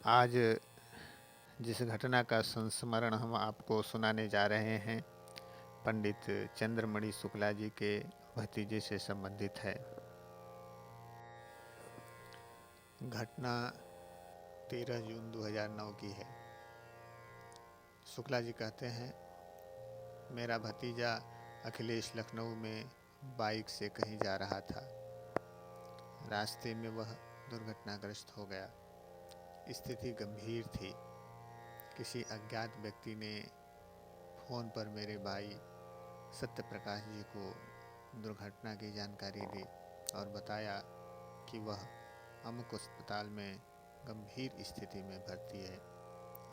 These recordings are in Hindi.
आज जिस घटना का संस्मरण हम आपको सुनाने जा रहे हैं, पंडित चंद्रमणि शुक्ला जी के भतीजे से संबंधित है। घटना 13 जून 2009 की है। शुक्ला जी कहते हैं, मेरा भतीजा अखिलेश लखनऊ में बाइक से कहीं जा रहा था। रास्ते में वह दुर्घटनाग्रस्त हो गया। स्थिति गंभीर थी। किसी अज्ञात व्यक्ति ने फ़ोन पर मेरे भाई सत्य प्रकाश जी को दुर्घटना की जानकारी दी और बताया कि वह अमुक अस्पताल में गंभीर स्थिति में भर्ती है,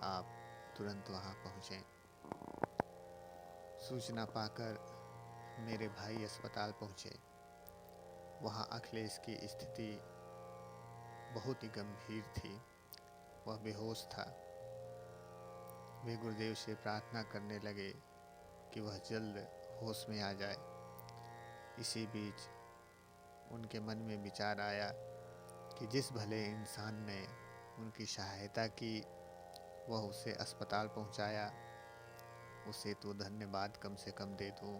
आप तुरंत वहां पहुँचें। सूचना पाकर मेरे भाई अस्पताल पहुँचे। वहां अखिलेश की स्थिति बहुत ही गंभीर थी। वह बेहोश था। वे गुरुदेव से प्रार्थना करने लगे कि वह जल्द होश में आ जाए। इसी बीच उनके मन में विचार आया कि जिस भले इंसान ने उनकी सहायता की, वह उसे अस्पताल पहुंचाया, उसे तो धन्यवाद कम से कम दे दूं।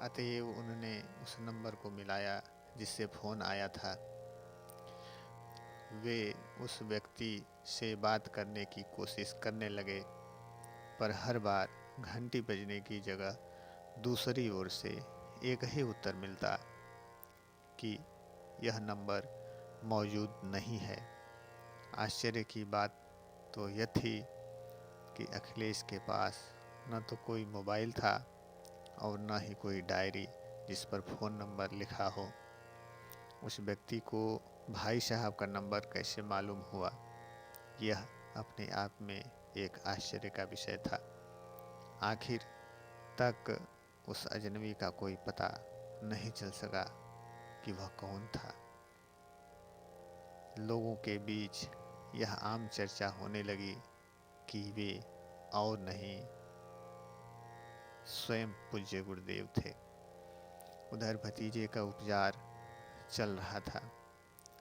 अतएव उन्होंने उस नंबर को मिलाया जिससे फ़ोन आया था। वे उस व्यक्ति से बात करने की कोशिश करने लगे, पर हर बार घंटी बजने की जगह दूसरी ओर से एक ही उत्तर मिलता कि यह नंबर मौजूद नहीं है। आश्चर्य की बात तो यह थी कि अखिलेश के पास न तो कोई मोबाइल था और न ही कोई डायरी जिस पर फ़ोन नंबर लिखा हो। उस व्यक्ति को भाई साहब का नंबर कैसे मालूम हुआ, यह अपने आप में एक आश्चर्य का विषय था। आखिर तक उस अजनबी का कोई पता नहीं चल सका कि वह कौन था। लोगों के बीच यह आम चर्चा होने लगी कि वे और नहीं, स्वयं पूज्य गुरुदेव थे। उधर भतीजे का उपचार चल रहा था।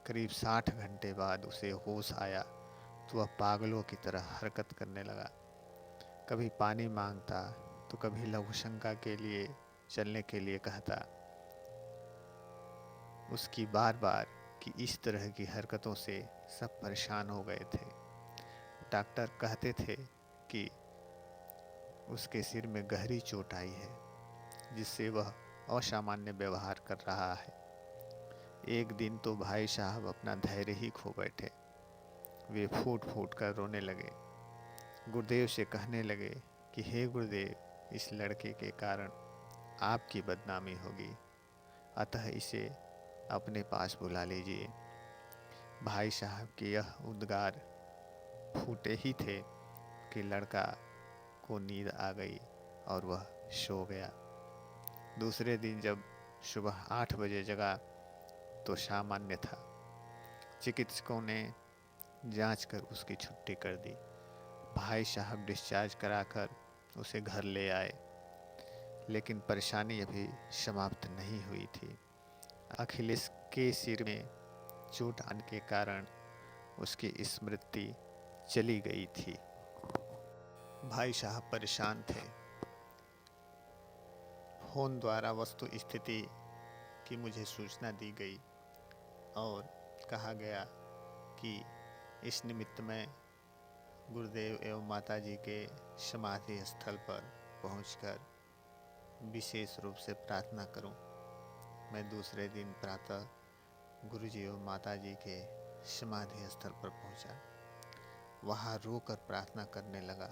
करीब 60 घंटे बाद उसे होश आया तो वह पागलों की तरह हरकत करने लगा। कभी पानी मांगता तो कभी लघुशंका के लिए चलने के लिए कहता। उसकी बार बार की इस तरह की हरकतों से सब परेशान हो गए थे। डॉक्टर कहते थे कि उसके सिर में गहरी चोट आई है, जिससे वह असामान्य व्यवहार कर रहा है। एक दिन तो भाई साहब अपना धैर्य ही खो बैठे। वे फूट फूट कर रोने लगे। गुरुदेव से कहने लगे कि हे गुरुदेव, इस लड़के के कारण आपकी बदनामी होगी, अतः इसे अपने पास बुला लीजिए। भाई साहब के यह उद्गार फूटे ही थे कि लड़का को नींद आ गई और वह सो गया। दूसरे दिन जब सुबह 8 बजे जगा तो सामान्य था। चिकित्सकों ने जांच कर उसकी छुट्टी कर दी। भाई साहब डिस्चार्ज कराकर उसे घर ले आए, लेकिन परेशानी अभी समाप्त नहीं हुई थी। अखिलेश के सिर में चोट आने के कारण उसकी स्मृति चली गई थी। भाई साहब परेशान थे। फोन द्वारा वस्तु स्थिति की मुझे सूचना दी गई और कहा गया कि इस निमित्त मैं गुरुदेव एवं माता जी के समाधि स्थल पर पहुंचकर विशेष रूप से प्रार्थना करूं। मैं दूसरे दिन प्रातः गुरु जी एवं माता जी के समाधि स्थल पर पहुंचा। वहां रोकर प्रार्थना करने लगा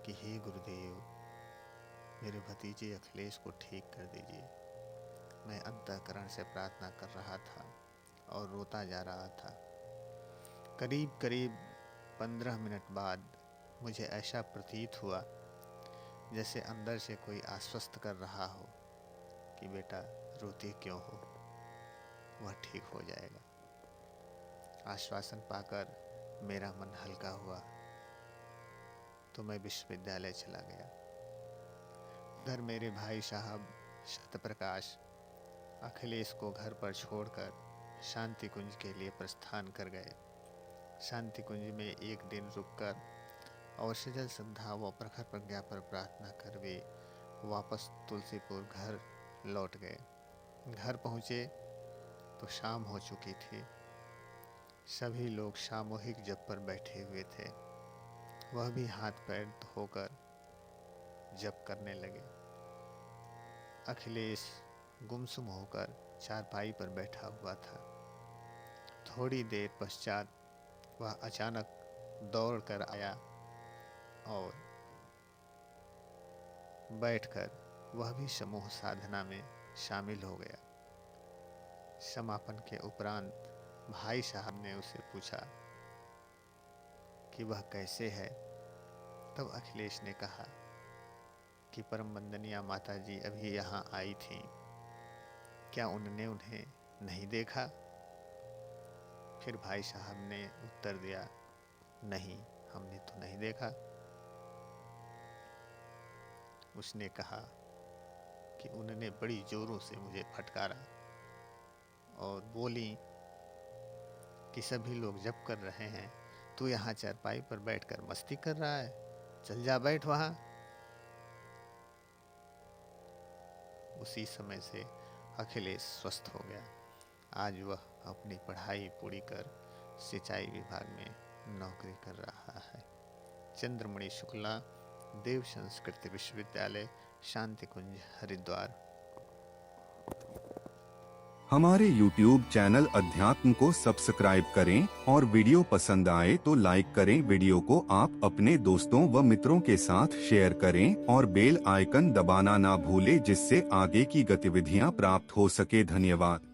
कि हे गुरुदेव, मेरे भतीजे अखिलेश को ठीक कर दीजिए। मैं अंतःकरण से प्रार्थना कर रहा था और रोता जा रहा था। करीब करीब 15 मिनट बाद मुझे ऐसा प्रतीत हुआ जैसे अंदर से कोई आश्वस्त कर रहा हो कि बेटा रोते क्यों हो, वह ठीक हो जाएगा। आश्वासन पाकर मेरा मन हल्का हुआ तो मैं विश्वविद्यालय चला गया। उधर मेरे भाई साहब सत्यप्रकाश अखिलेश को घर पर छोड़कर शांति कुंज के लिए प्रस्थान कर गए। शांति कुंज में एक दिन रुककर और सजल श्रद्धा व प्रखर प्रज्ञा पर प्रार्थना कर वे वापस तुलसीपुर घर लौट गए। घर पहुँचे तो शाम हो चुकी थी। सभी लोग सामूहिक जप पर बैठे हुए थे। वह भी हाथ पैर धोकर जप करने लगे। अखिलेश गुमसुम होकर चारपाई पर बैठा हुआ था। थोड़ी देर पश्चात वह अचानक दौड़ कर आया और बैठकर वह भी समूह साधना में शामिल हो गया। समापन के उपरांत भाई साहब ने उसे पूछा कि वह कैसे है। तब अखिलेश ने कहा कि परम वंदनीय माता जी अभी यहाँ आई थीं, क्या उन्होंने उन्हें नहीं देखा? फिर भाई साहब ने उत्तर दिया, नहीं, हमने तो नहीं देखा। उसने कहा कि उन्होंने बड़ी जोरों से मुझे फटकारा और बोली कि सभी लोग जप कर रहे हैं, तू यहाँ चारपाई पर बैठकर मस्ती कर रहा है, चल जा बैठ वहाँ। उसी समय से अखिलेश स्वस्थ हो गया। आज वह अपनी पढ़ाई पूरी कर सिंचाई विभाग में नौकरी कर रहा है। चंद्रमणि शुक्ला, देव संस्कृति विश्वविद्यालय, शांति कुंज, हरिद्वार। हमारे YouTube चैनल अध्यात्म को सब्सक्राइब करें और वीडियो पसंद आए तो लाइक करें। वीडियो को आप अपने दोस्तों व मित्रों के साथ शेयर करें और बेल आइकन दबाना ना भूलें, जिससे आगे की गतिविधियां प्राप्त हो सके। धन्यवाद।